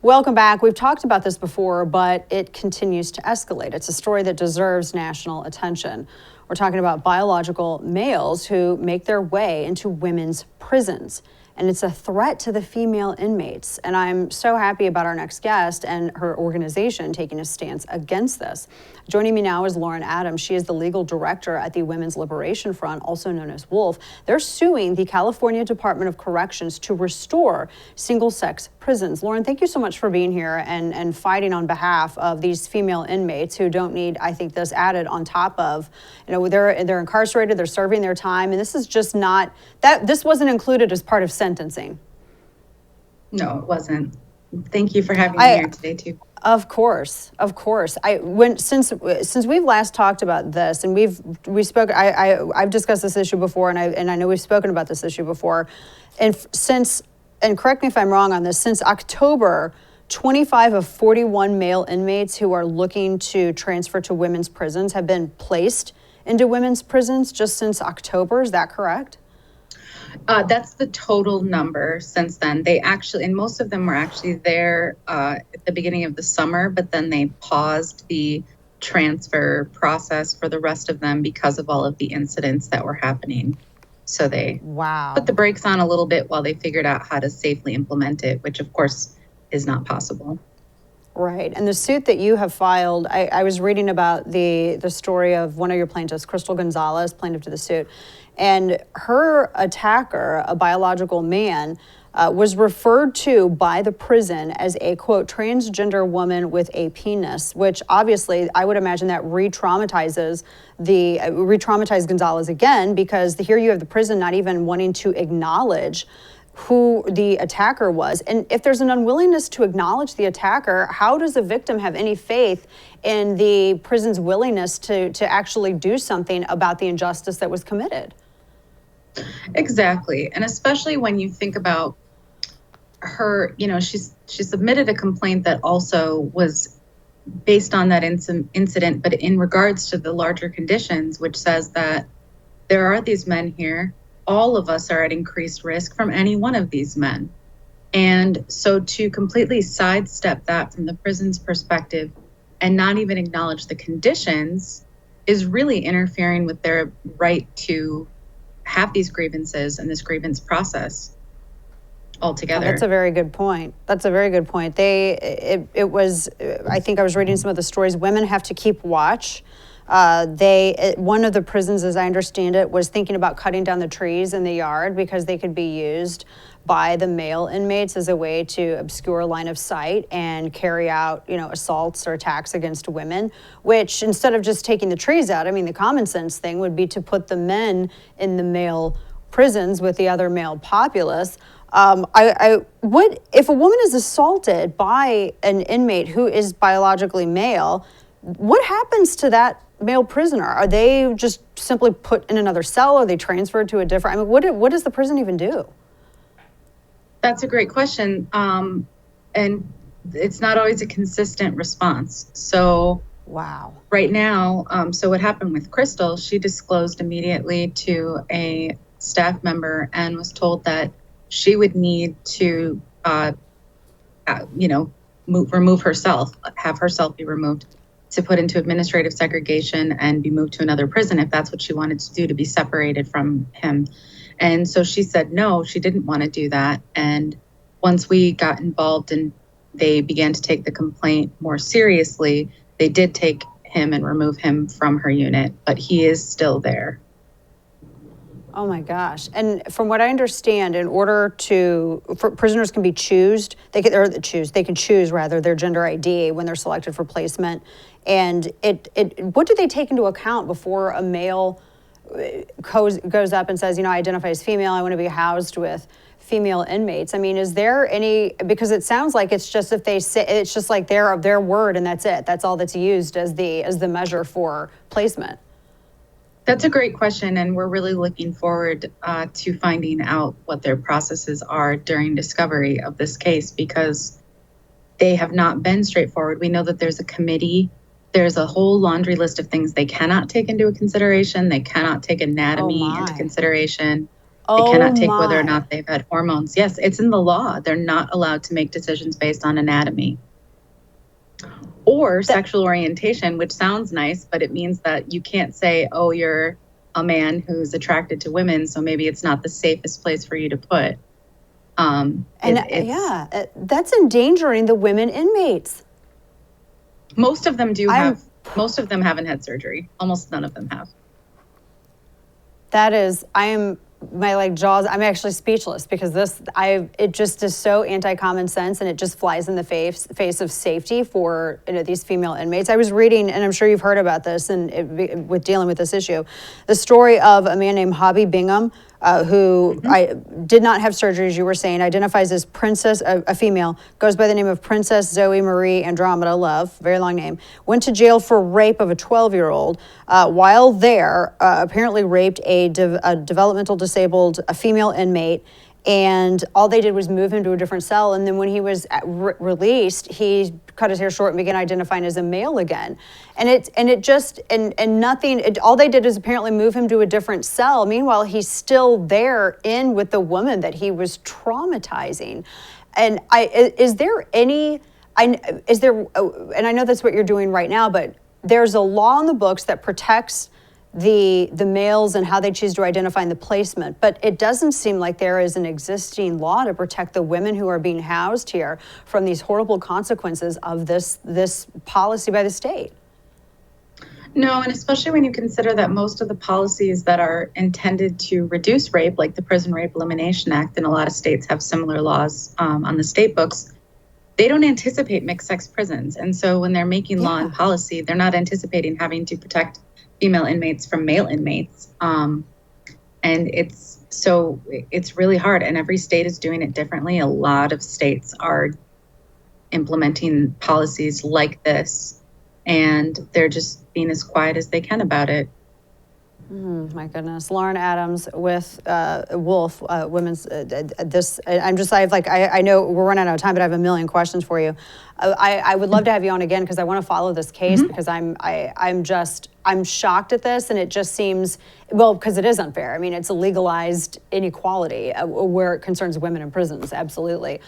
Welcome back. We've talked about this before, but it continues to escalate. It's a story that deserves national attention. We're talking about biological males who make their way into women's prisons. And it's a threat to the female inmates. And I'm so happy about our next guest and her organization taking a stance against this. Joining me now is Lauren Adams. She is the legal director at the Women's Liberation Front, also known as WOLF. They're suing the California Department of Corrections to restore single-sex prisons. Lauren, thank you so much for being here and fighting on behalf of these female inmates who don't need, I think, this added on top of, they're incarcerated, they're serving their time, and this is just not, this wasn't included as part of sentencing. No, it wasn't. Thank you for having me here today too. Of course. Since we've last talked about this, and I've discussed this issue before, and I know we've spoken about this issue before, and correct me if I'm wrong on this, since October, 25 of 41 male inmates who are looking to transfer to women's prisons have been placed into women's prisons just since October. Is that correct? That's the total number since then. And most of them were actually there at the beginning of the summer, but then they paused the transfer process for the rest of them because of all of the incidents that were happening. So they put the brakes on a little bit while they figured out how to safely implement it, which of course is not possible. Right. And the suit that you have filed, I was reading about the story of one of your plaintiffs, Crystal Gonzalez, plaintiff to the suit, and her attacker, a biological man, was referred to by the prison as a, quote, transgender woman with a penis, which obviously I would imagine that re-traumatized Gonzalez again, because here you have the prison not even wanting to acknowledge who the attacker was. And if there's an unwillingness to acknowledge the attacker, how does the victim have any faith in the prison's willingness to actually do something about the injustice that was committed? Exactly. And especially when you think about her, she submitted a complaint that also was based on that incident, but in regards to the larger conditions, which says that there are these men here. All of us are at increased risk from any one of these men. And so to completely sidestep that from the prison's perspective and not even acknowledge the conditions is really interfering with their right to have these grievances and this grievance process altogether. Oh, that's a very good point. I think I was reading some of the stories. Women have to keep watch. One of the prisons, as I understand it, was thinking about cutting down the trees in the yard because they could be used by the male inmates as a way to obscure line of sight and carry out, assaults or attacks against women, which instead of just taking the trees out, the common sense thing would be to put the men in the male prisons with the other male populace. If a woman is assaulted by an inmate who is biologically male, what happens to that male prisoner? Are they just simply put in another cell? Are they transferred to a different? What does the prison even do? That's a great question. And it's not always a consistent response. So right now, so what happened with Crystal, she disclosed immediately to a staff member and was told that she would need to, remove herself, have herself be removed, to put into administrative segregation and be moved to another prison if that's what she wanted to do, to be separated from him. And so she said no, she didn't want to do that. And once we got involved and they began to take the complaint more seriously, they did take him and remove him from her unit, but he is still there. Oh my gosh. And from what I understand, prisoners can be they can choose their gender ID when they're selected for placement. And what do they take into account before a male goes up and says, I identify as female, I want to be housed with female inmates? Is there any, because it sounds like it's just if they say, it's just like their word and that's it. That's all that's used as the measure for placement. That's a great question, and we're really looking forward to finding out what their processes are during discovery of this case, because they have not been straightforward. We know that there's a committee. There's a whole laundry list of things they cannot take into consideration. They cannot take anatomy into consideration. They Oh cannot take whether or my. not they've had hormones. Yes, it's in the law. They're not allowed to make decisions based on anatomy or That, sexual orientation, which sounds nice, but it means that you can't say, oh, you're a man who's attracted to women, so maybe it's not the safest place for you to put. It's that's endangering the women inmates. most of them do I'm have, most of them haven't had surgery. Almost none of them have. That is, I am, my like jaws, I'm actually speechless because it just is so anti-common sense, and it just flies in the face of safety for, these female inmates. I was reading, and I'm sure you've heard about this and with dealing with this issue, the story of a man named Hobby Bingham, who I did not have surgery, as you were saying, identifies as Princess, a female, goes by the name of Princess Zoe Marie Andromeda Love, very long name, went to jail for rape of a 12-year-old. While there, apparently raped a developmental disabled a female inmate, and all they did was move him to a different cell. And then when he was released, he cut his hair short and began identifying as a male again. And nothing. All they did is apparently move him to a different cell. Meanwhile, he's still there with the woman that he was traumatizing. And is there any? Is there? And I know that's what you're doing right now, but there's a law in the books that protects the males and how they choose to identify in the placement, but it doesn't seem like there is an existing law to protect the women who are being housed here from these horrible consequences of this policy by the state. No, and especially when you consider that most of the policies that are intended to reduce rape, like the Prison Rape Elimination Act, and a lot of states have similar laws on the state books, they don't anticipate mixed sex prisons. And so when they're making law and policy, they're not anticipating having to protect female inmates from male inmates. And it's really hard, and every state is doing it differently. A lot of states are implementing policies like this, and they're just being as quiet as they can about it. My goodness, Lauren Adams with Wolf Women's. I know we're running out of time, but I have a million questions for you. I would love to have you on again because I want to follow this case because I'm shocked at this, and it just seems, well, because it is unfair. I mean, it's a legalized inequality where it concerns women in prisons, absolutely.